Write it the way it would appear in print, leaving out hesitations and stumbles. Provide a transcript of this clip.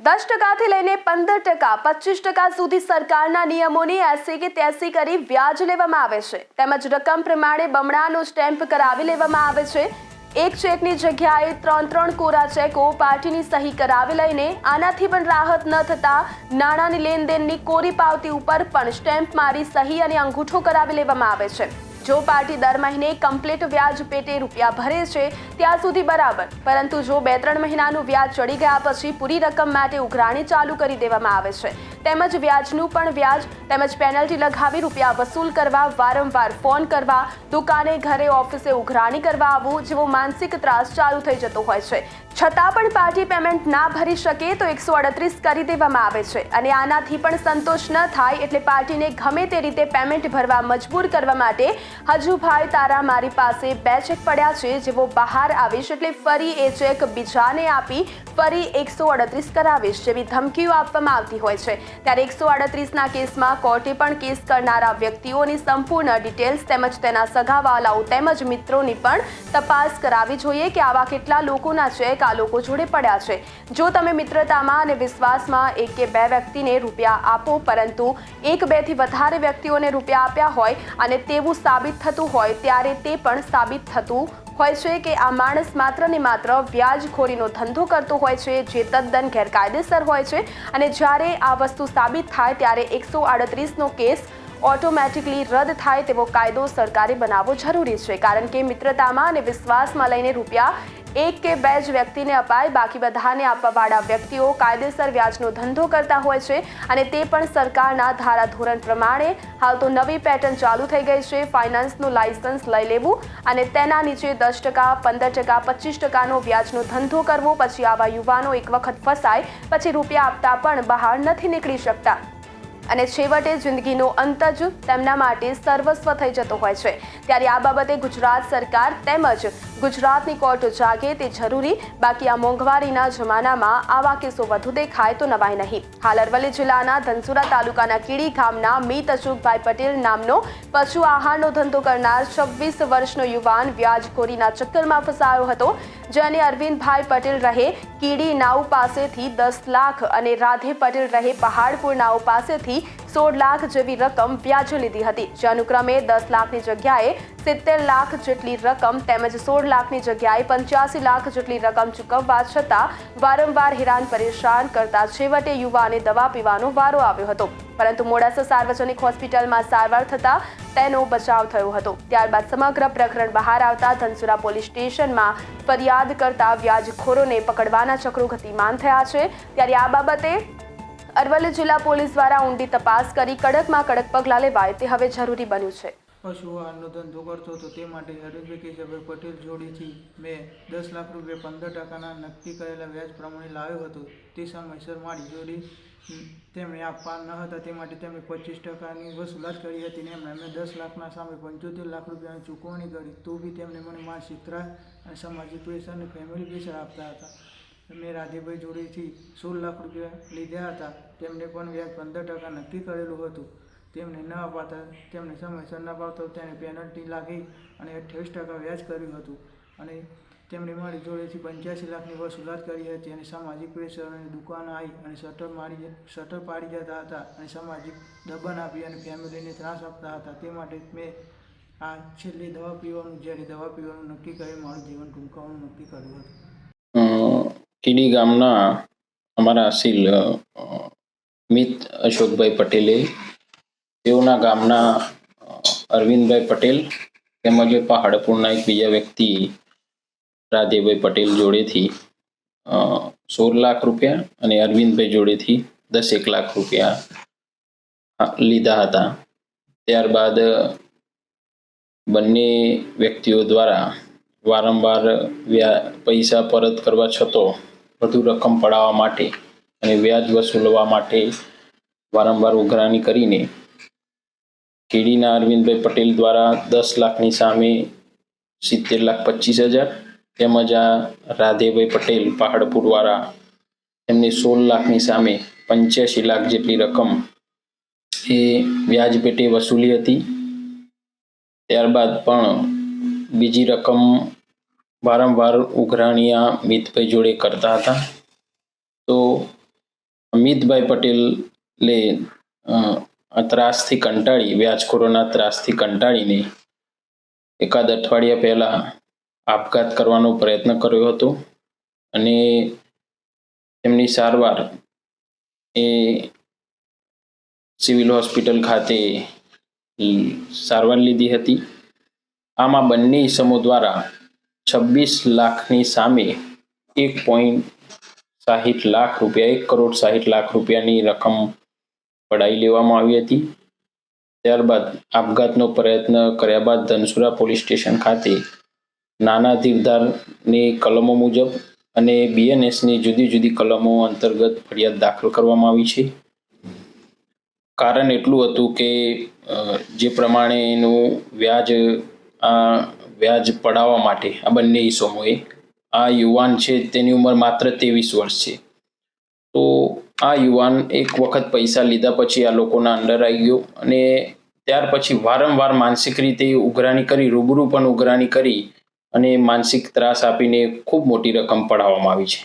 10% લઈને 15%, 25% સુધી સરકારના નિયમોની 80 કે 83 કરી વ્યાજ લેવામાં આવે છે. તેમજ રકમ પ્રમાણે બમણાનો સ્ટેમ્પ કરાવી લેવામાં આવે છે. એક ચેકની જગ્યાએ 3 કોરા ચેકો પાર્ટીની સહી કરાવી લઈને આનાથી પણ રાહત ન થતા નાણાંની લેનદેનની કોરી પાવતી ઉપર પણ સ્ટેમ્પ મારી સહી અને અંગૂઠો કરાવી લેવામાં આવે છે. જો પાર્ટી દર મહિને કમ્પ્લીટ વ્યાજ પેટે રૂપિયા ભરે છે ત્યાં સુધી બરાબર, પરંતુ જો 2-3 મહિનાનું વ્યાજ ચડી ગયા પછી પૂરી રકમ માટે ઉઘરાણી ચાલુ કરી દેવામાં આવે છે. તેમજ વ્યાજનું પણ વ્યાજ તેમજ પેનલ્ટી લગાવી રૂપિયા વસૂલ કરવા, વારંવાર ફોન કરવા, દુકાને, ઘરે, ઓફિસે ઉઘરાણી કરવા આવવું જેવો માનસિક ત્રાસ ચાલુ થઈ જતો હોય છે. છતાં પણ પાર્ટી પેમેન્ટ ના ભરી શકે તો 138 કરી દેવામાં આવે છે અને આનાથી પણ સંતોષ ન થાય એટલે પાર્ટીને ગમે તે રીતે પેમેન્ટ ભરવા મજબૂર કરવા માટે હજુ ભાઈ તારા મારી પાસે 2 ચેક પડ્યા છે, જેવો બહાર આવીશ એટલે ફરી એ ચેક બીજાને આપી ફરી 138 કરાવીશ જેવી ધમકીઓ આપવામાં આવતી હોય છે. ત્યારે 138ના કેસમાં કોર્ટે પણ કેસ કરનારા વ્યક્તિઓની સંપૂર્ણ ડિટેલ્સ તેમજ તેના સગાવાલાઓ તેમજ મિત્રોની પણ તપાસ કરાવી જોઈએ કે આવા કેટલા લોકોના ચેક આ લોકો જોડે પડ્યા છે. જો તમે મિત્રતામાં અને વિશ્વાસમાં 1 કે 2 વ્યક્તિને રૂપિયા આપો પરંતુ 1-2 થી વધારે વ્યક્તિઓને રૂપિયા આપ્યા હોય અને તેવું સાબિત થતું હોય ત્યારે તે પણ સાબિત થતું હોય છે કે આ માણસ માત્ર ને માત્ર વ્યાજખોરીનો ધંધો કરતો હોય છે, જે તદ્દન ગેરકાયદેસર હોય છે. અને જ્યારે આ વસ્તુ સાબિત થાય ત્યારે 138નો કેસ ઓટોમેટિકલી રદ થાય તેવો કાયદો સરકારે બનાવવો જરૂરી છે. કારણ કે મિત્રતામાં અને વિશ્વાસમાં લઈને રૂપિયા 1 કે 2 જ વ્યક્તિને અપાય, બાકી બધાને આપવાવાળા વ્યક્તિઓ કાયદેસર વ્યાજનો ધંધો કરતા હોય છે અને તે પણ સરકારના ધારાધોરણ પ્રમાણે. હાલ તો નવી પેટર્ન ચાલુ થઈ ગઈ છે. ફાઇનાન્સનું લાયસન્સ લઈ લેવું અને તેના નીચે 10%, 15%, 25%નો વ્યાજનો ધંધો કરવો. પછી આવા યુવાનો એક વખત ફસાય પછી રૂપિયા આપતા પણ બહાર નથી નીકળી શકતા અને છેવટે જિંદગીનો અંત જ તેમના માટે સર્વસ્વ થઈ જતો હોય છે. ત્યારે આ બાબતે ગુજરાત સરકાર તેમજ ગુજરાતની કોર્ટ જાગે તે જરૂરી. બાકી આ મોંઘવારીના જમાનામાં આવા કેસો વધુ દેખાય તો નવાય નહીં. હાલ અરવલ્લી જિલ્લાના ધનસુરા તાલુકાના કીડી ગામના મીત અશોકભાઈ પટેલ નામનો પશુ આહારનો ધંધો કરનાર 26 વર્ષનો યુવાન વ્યાજખોરીના ચક્કરમાં ફસાયો હતો, જેને અરવિંદભાઈ પટેલ રહે કીડી નાઉ પાસેથી 10 લાખ અને રાધે પટેલ રહે પહાડપુર નાઉ પાસેથી 16 લાખ જેવી રકમ વ્યાજે લીધી હતી. જે અનુક્રમે 10 લાખની જગ્યાએ 70 લાખ જેટલી રકમ તેમજ 16 લાખની જગ્યાએ 85 લાખ જેટલી રકમ ચૂકવવા છતાં વારંવાર હેરાન પરેશાન કરતા છેવટે યુવાને દવા પીવાનો વારો આવ્યો હતો, પરંતુ મોડાસા સાર્વજનિક હોસ્પિટલમાં સારવાર થતા તેનો બચાવ થયો હતો. ત્યારબાદ સમગ્ર પ્રકરણ બહાર આવતા ધનસુરા પોલીસ સ્ટેશનમાં ફરિયાદ કરતા વ્યાજખોરોને પકડવાના ચક્રો ગતિમાન થયા છે. ત્યારે આ બાબતે અરવલ્લી જિલ્લા પોલીસ દ્વારા ઊંડી તપાસ કરી કડકમાં કડક પગલાં લેવાય તે હવે જરૂરી બન્યું છે. પશુ આહારનો ધંધો કરતો હતો તે માટે અરવિંદભાઈ કેશવભાઈ પટેલ જોડેથી મેં 10 લાખ રૂપિયા 15%ના નક્કી કરેલા વ્યાજ પ્રમાણે લાવ્યો હતો. તે સમયસર મારી જોડે તેમણે આપવા ન હતા તે માટે તેમણે 25%ની વસૂલાત કરી હતી ને મેં 10 લાખના સામે 75 લાખ રૂપિયાની ચૂકવણી કરી. તો બી તેમણે મને માનસિક ત્રાસ અને સામાજિક પ્રેશર અને ફેમિલી પ્રેશર આપતા હતા. મેં રાધેભાઈ જોડેથી 16 લાખ રૂપિયા લીધા હતા. તેમને પણ વ્યાજ 15% નક્કી કરેલું હતું. તેમને ન અપાતા તેમને સમયસર ન અપાવતા તેને પેનલ્ટી લાગી અને 28% વ્યાજ કર્યું હતું અને તેમણે મારી જોડેથી 85 લાખની વસૂલાત કરી હતી અને સામાજિક પ્રેશર અને દુકાન આવી અને શટર પાડી જતા હતા અને સામાજિક દબાણ આપી અને ફેમિલીને ત્રાસ આપતા હતા. તે માટે મેં આ છેલ્લી દવા પીવાનું નક્કી કરી મારું જીવન ટૂંકાવવાનું નક્કી કર્યું હતું. કીડી ગામના અમારા અસીલ મિત અશોકભાઈ પટેલે તેઓના ગામના અરવિંદભાઈ પટેલ તેમજ પહાડપુરના એક બીજા વ્યક્તિ રાધેભાઈ પટેલ જોડેથી 16 લાખ રૂપિયા અને અરવિંદભાઈ જોડેથી 10 લાખ રૂપિયા લીધા હતા. ત્યારબાદ બંને વ્યક્તિઓ દ્વારા વારંવાર પૈસા પરત કરવા છતાં વધુ રકમ પડાવવા માટે અને વ્યાજ વસૂલવા માટે વારંવાર ઉઘરાણી કરીને કેડીના અરવિંદભાઈ પટેલ દ્વારા 10 લાખની સામે 70,25,000 તેમજ આ રાધેભાઈ પટેલ પહાડપુર વાળા એમને 16 લાખની સામે 85 લાખ જેટલી રકમ એ વ્યાજ પેટે વસૂલી હતી. ત્યારબાદ પણ બીજી રકમ વારંવાર ઉઘરાણી આ મિતભાઈ જોડે કરતા હતા. તો અમિતભાઈ પટેલે આ ત્રાસથી કંટાળી, વ્યાજખોરોના ત્રાસથી કંટાળીને એકાદ અઠવાડિયા પહેલા આપઘાત કરવાનો પ્રયત્ન કર્યો હતો અને તેમની સારવાર એ સિવિલ હોસ્પિટલ ખાતે સારવાર લીધી હતી. આમાં બંને ઇસમો દ્વારા 26 લાખની સામે 1.60 લાખ રૂપિયા, 1,60,60,00,000 રૂપિયાની રકમ પડાવી લેવામાં આવી હતી. ત્યારબાદ આપઘાતનો પ્રયત્ન કર્યા બાદ ધનસુરા પોલીસ સ્ટેશન ખાતે નાના ધીરધારની કલમો મુજબ અને BNSની જુદી જુદી કલમો અંતર્ગત ફરિયાદ દાખલ કરવામાં આવી છે. કારણ એટલું હતું કે જે પ્રમાણેનું વ્યાજ પડાવવા માટે આ બંને ઇસમોએ, આ યુવાન છે તેની ઉંમર માત્ર 23 વર્ષ છે. તો આ યુવાન એક વખત પૈસા લીધા પછી આ લોકોના અંડર આવી ગયો અને ત્યાર પછી વારંવાર માનસિક રીતે ઉઘરાણી કરી, રૂબરૂ પણ ઉઘરાણી કરી અને માનસિક ત્રાસ આપીને ખૂબ મોટી રકમ પડાવવામાં આવી છે.